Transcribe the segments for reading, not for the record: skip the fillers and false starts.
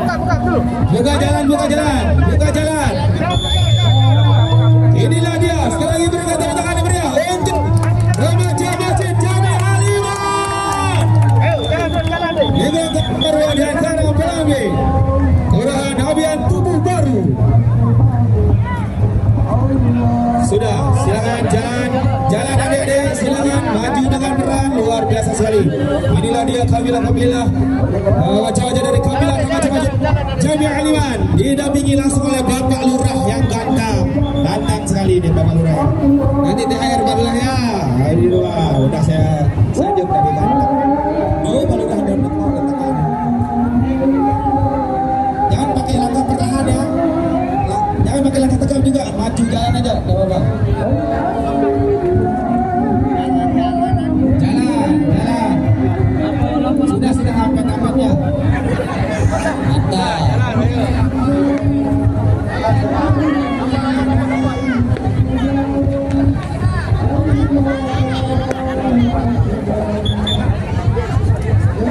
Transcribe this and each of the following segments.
Buka jalan, buka jalan, buka jalan. Inilah dia, sekali lagi berikan tepuk tangan yang meriah untuk remaja Masjid Jami Aliman. Ini baru di antara Pelangi, Kelurahan Habian Tubuh Baru. Sudah, silakan jalan adik-adik, silakan maju dengan peran luar biasa sekali. Inilah dia kabilah-kabilah wajah-wajah dari kabilah remaja Masjid Jami Aliman, didampingi langsung oleh Bapak Lurah yang ganteng sekali ini Bapak Lurah. Nanti THR Bapak Lurah ya. Aduh, udah saya sanjung tadi ganteng. Oh, Bapak Lurah dan letakkan. Jangan pakai langkah perlahan ya. Jangan pakai langkah tegap juga, maju jalan aja, enggak apa-apa. Jalan. Sudah amat ya. Mantap.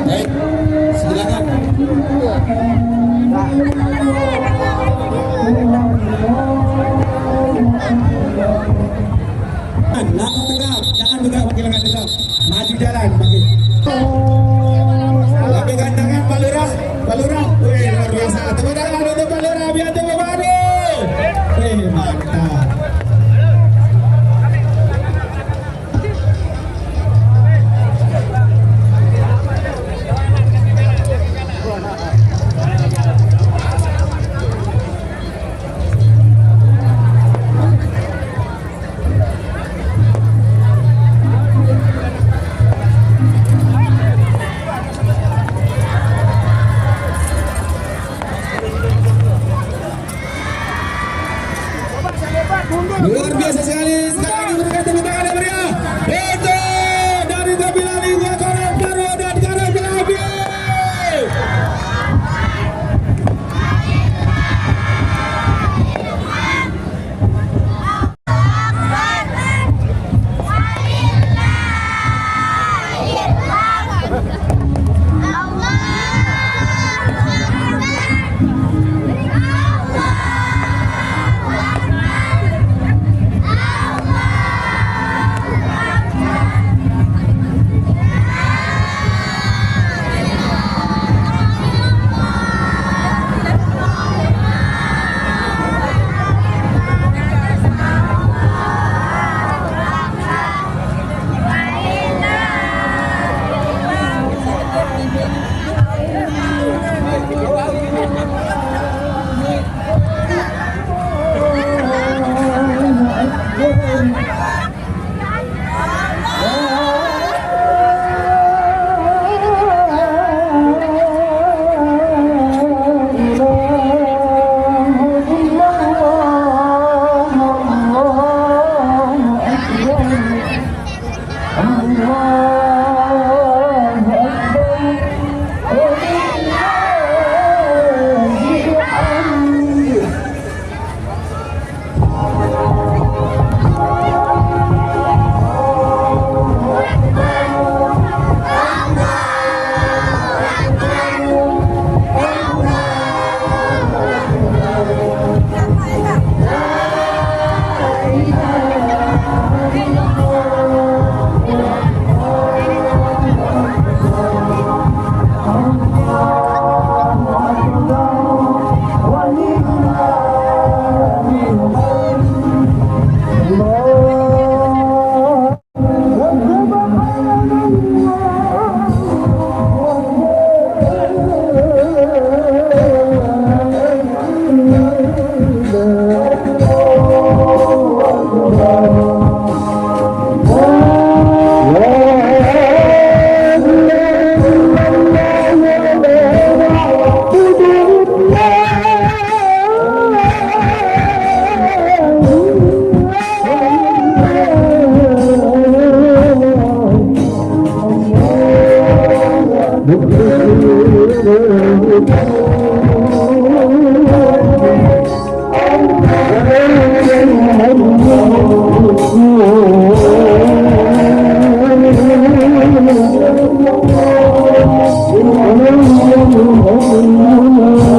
Baik, silakan. Langkah tegap, jangan juga pakai langkah tegap. Maju jalan, pakai. Tapi gantangan Pak Lurah, wih luar biasa. Tepuk tangan untuk Pak Lurah biar Tubuh Baru. Wih mantap. Luar biasa sekali. Sekarang lagi berikan tepuk tangan yang meriah. Itu dari kabilah Lingua Karang Baru dan Karang Kelabi.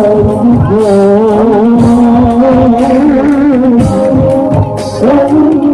Oh Allah